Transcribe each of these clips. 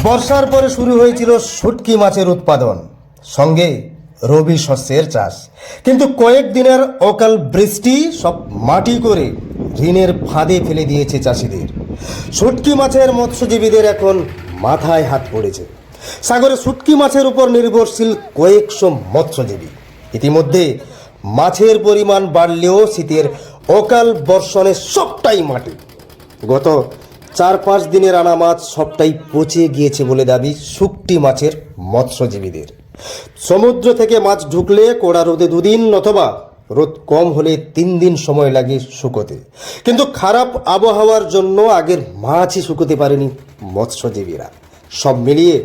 বর্ষার পরে শুরু হয়েছিল শুটকি মাছের উৎপাদন, সঙ্গে রবি শস্যের চাষ। কিন্তু কয়েকদিনের অকাল বৃষ্টি সব মাটি করে ঋণের ফাঁদে ফেলে দিয়েছে চাষিদের। শুটকি মাছের মৎস্যজীবীদের এখন মাথায় হাত পড়েছে। সাগরে শুটকি মাছের উপর নির্ভরশীল কয়েকশো মৎস্যজীবী। ইতিমধ্যে মাছের পরিমাণ বাড়লেও শীতের অকাল বর্ষণে সবটাই মাটি। গত 4-5 দিনের আনা মাছ সবটাই পচে গিয়েছে বলে দাবি শুটকি মাছের মৎস্যজীবীদের। সমুদ্র থেকে মাছ ঢুকলে কড়া রোদে 2 দিন অথবা রোদ কম হলে 3 দিন সময় লাগে শুকোতে। কিন্তু খারাপ আবহাওয়ার জন্য আগের মাছই শুকোতে পারেনি মৎস্যজীবীরা। সব মিলিয়ে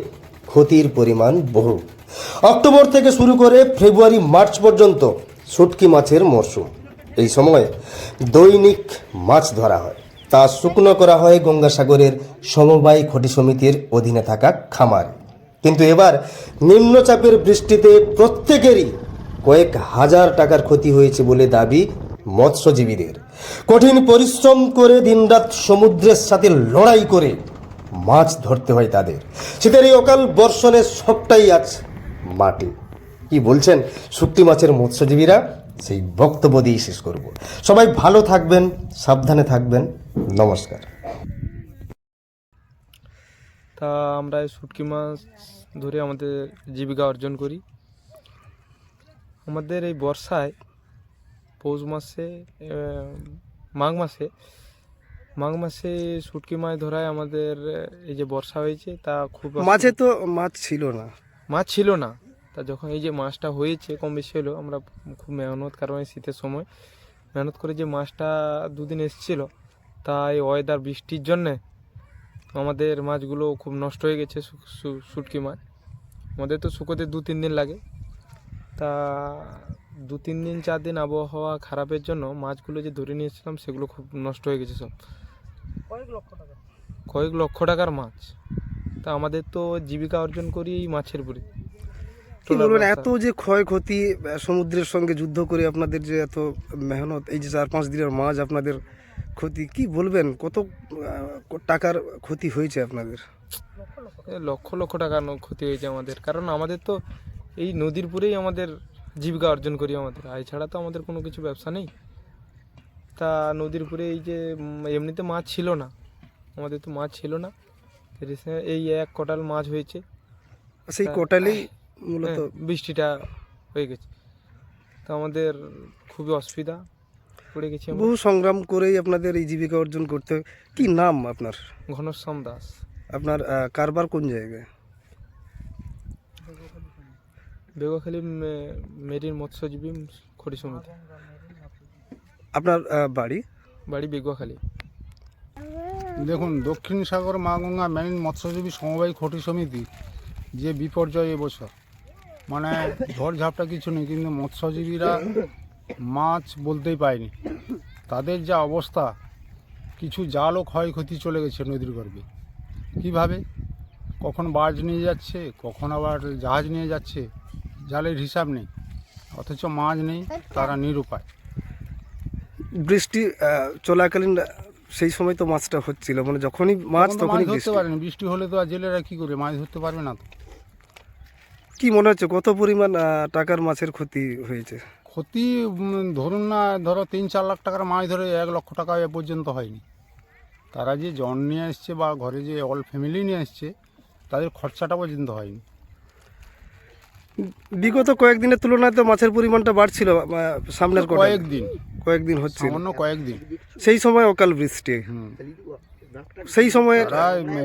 ক্ষতির পরিমাণ বহু। অক্টোবর থেকে শুরু করে ফেব্রুয়ারি মার্চ পর্যন্ত শুটকি মাছের মরশুম। এই সময় দৈনিক মাছ ধরা হয়, তা শুকনো করা হয় গঙ্গাসাগরের সমবায় ক্ষতি সমিতির অধীনে থাকা খামারে। কিন্তু এবার নিম্নচাপের বৃষ্টিতে প্রত্যেকেরই কয়েক হাজার টাকার ক্ষতি হয়েছে বলে দাবি মৎস্যজীবীদের। কঠিন পরিশ্রম করে দিনরাত সমুদ্রের সাথে লড়াই করে মাছ ধরতে হয় তাদের। শীতের এই অকাল বর্ষণে সবটাই আজ মাটি। কি বলছেন শুটকি মাছের মৎস্যজীবীরা, সেই বক্তব্য দিয়ে শেষ করব। সবাই ভালো থাকবেন, সাবধানে থাকবেন। নমস্কার। তা আমরা এই শুটকি মাছ ধরে আমাদের জীবিকা অর্জন করি। আমাদের এই বর্ষায় পৌষ মাসে মাঘ মাসে শুটকি মাছ ধরায় আমাদের এই যে বর্ষা হয়েছে তা খুব মাঝে তো মাছ ছিল না, তা যখন এই যে মাছটা হয়েছে কম বেশি হলো, আমরা খুব মেহনত, কারণ এই শীতের সময় মেহনত করে যে মাছটা 2 দিন এসেছিলো, তাই ওয়েদার বৃষ্টির জন্যে আমাদের মাছগুলো খুব নষ্ট হয়ে গেছে। শুটকি মাছ আমাদের তো শুকোতে 2-3 দিন লাগে। তা 2-3 দিন 4 দিন আবহাওয়া খারাপের জন্য মাছগুলো যে ধরে নিয়েছিলাম সেগুলো খুব নষ্ট হয়ে গেছে সব। কয়েক লক্ষ টাকার মাছ। তা আমাদের তো জীবিকা অর্জন করি এই মাছের উপরে। কি বলবেন, এত যে ক্ষয়ক্ষতি, সমুদ্রের সঙ্গে যুদ্ধ করে আপনাদের যে এত মেহনত, এই যে 4-5 দিনের মাছ আপনাদের ক্ষতি, কি বলবেন, কত টাকার ক্ষতি হয়েছে আপনাদের? লক্ষ লক্ষ টাকার ক্ষতি হয়েছে আমাদের, কারণ আমাদের তো এই নদীর পুরেই আমাদের জীবিকা অর্জন করি আমাদের, এছাড়া তো আমাদের কোনো কিছু ব্যবসা নেই। তা নদীর পুরে এই যে এমনিতে মাছ ছিল না, আমাদের তো মাছ ছিল না, এই 1 কোটাল মাছ হয়েছে। সেই কোটালেই মূলত বৃষ্টিটা হয়ে গেছে, তো আমাদের খুবই অসুবিধা পড়ে গেছি। বহু সংগ্রাম করেই আপনাদের এই জীবিকা অর্জন করতে। কি নাম আপনার? ঘনশ্যাম দাস। আপনার কারবার কোন জায়গায়? বেগুয়াখালী মেরিন মৎস্যজীবী ক্ষতি সমিতি। আপনার বাড়ি? বাড়ি বেগুয়াখালী। দেখুন, দক্ষিণ সাগর মা গঙ্গা মেরিন মৎস্যজীবী সমবায় ক্ষতি সমিতি যে বিপর্যয় এবছর, মানে ঝড়ঝাপটা কিছু নেই, কিন্তু মৎস্যজীবীরা মাছ বলতেই পায়নি। তাদের যা অবস্থা, কিছু জালও ক্ষয়ক্ষতি চলে গেছে নদীর গর্ভে। কীভাবে কখন বার্জ নিয়ে যাচ্ছে, কখন আবার জাহাজ নিয়ে যাচ্ছে, জালের হিসাব নেই, অথচ মাছ নেই, তারা নিরুপায়। বৃষ্টি চলাকালীন সেই সময় তো মাছটা হচ্ছিল, মানে যখনই মাছ তখনই ধরতে পারেনি। বৃষ্টি হলে তো আর জেলেরা কী করে মাছ ধরতে পারবে না? তো কি মনে হচ্ছে কত পরিমাণ টাকার মাছের ক্ষতি হয়েছে? ক্ষতি ধরুন না, ধরো 3-4 লাখ টাকার মাছ ধরে 1 লক্ষ টাকা এ পর্যন্ত হয়নি। তারা যে জন নিয়ে আসছে বা ঘরে যে অল ফ্যামিলি নিয়ে আসছে, তাদের খরচাটা পর্যন্ত হয়নি। বিগত কয়েকদিনের তুলনায় তো মাছের পরিমাণটা বাড়ছিল, সামনের কয়েকদিন হচ্ছে, সামান্য কয়েকদিন। সেই সময় অকাল বৃষ্টি, সেই সময়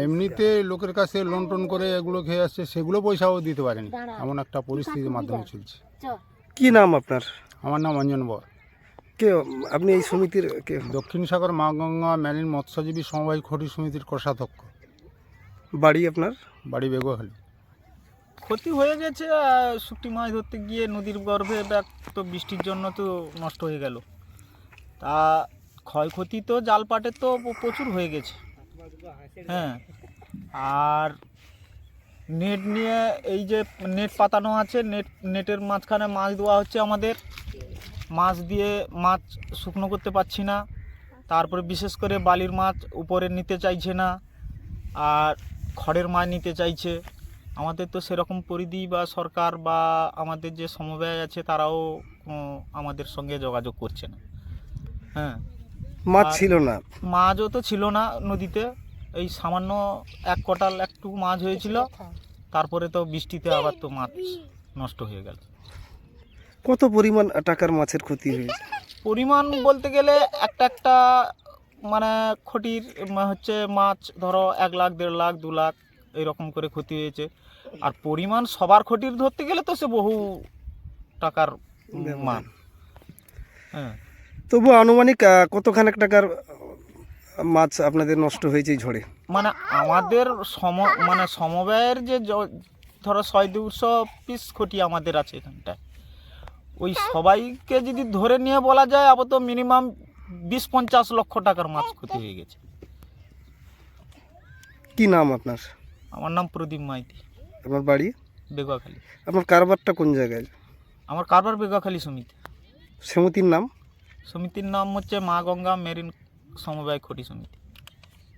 এমনিতে লোকের কাছে লোন টোন করে এগুলো খেয়ে আসছে, সেগুলো পয়সাও দিতে পারেনি, এমন একটা পরিস্থিতির মাধ্যমে চলছে। কি নাম আপনার? আমার নাম অঞ্জন বর। কে আপনি? এই সমিতির কে? দক্ষিণ সাগর মা গঙ্গা মেরিন মৎস্যজীবী সমবায় ক্ষতি সমিতির কোষাধ্যক্ষ। বাড়ি আপনার? বাড়ি বেগুয়াখালী। ক্ষতি হয়ে গেছে, শুটকি মাছ ধরতে গিয়ে নদীর গর্ভে তো বৃষ্টির জন্য তো নষ্ট হয়ে গেল। তা ক্ষয়ক্ষতি তো জাল পাটে তো প্রচুর হয়ে গেছে। হ্যাঁ, আর নেট নিয়ে এই যে নেট পাতানো আছে, নেটের মাঝখানে মাছ দেওয়া হচ্ছে আমাদের। মাছ দিয়ে মাছ শুকনো করতে পারছি না, তারপরে বিশেষ করে বালির মাছ উপরে নিতে চাইছে না, আর খড়ের মাছ নিতে চাইছে। আমাদের তো সেরকম পরিধি বা সরকার বা আমাদের যে সমবায় আছে তারাও আমাদের সঙ্গে যোগাযোগ করছে না। হ্যাঁ, মাছ আর- ছিল না। মাছও তো ছিল না নদীতে, এই সামান্য এক কটাল একটু মাছ হয়েছিল, তারপরে তো বৃষ্টিতে আবার তো মাছ নষ্ট হয়ে গেল। কত পরিমাণ টাকার মাছের ক্ষতি হয়েছে? পরিমাণ বলতে গেলে একটা মানে ক্ষতির হচ্ছে মাছ ধরো 1 লাখ 1.5 লাখ 2 লাখ এরকম করে ক্ষতি হয়েছে। আর পরিমাণ সবার ক্ষতির ধরতে গেলে তো সে বহু টাকার মান। হ্যাঁ, তবু আনুমানিক কতখানেক টাকার মাছ আপনাদের নষ্ট হয়েছে এই ঝড়ে? মানে আমাদের মানে সমবায়ের যে ধরো 100-200 পিস ক্ষতি আমাদের আছে এখানটায়, ওই সবাইকে যদি ধরে নিয়ে বলা যায় আবার তো মিনিমাম 20-50 লক্ষ টাকার মাছ ক্ষতি হয়ে গেছে। কি নাম আপনার? আমার নাম প্রদীপ মাইতি, আপনার বাড়ি? বেগুয়াখালী। আপনার কারবারটা কোন জায়গায়? আমার কারবার বেগুয়াখালী সমিতি। সমিতির নাম? সমিতির নাম হচ্ছে মা গঙ্গা মেরিন সমবায় ক্ষতি সমিতি।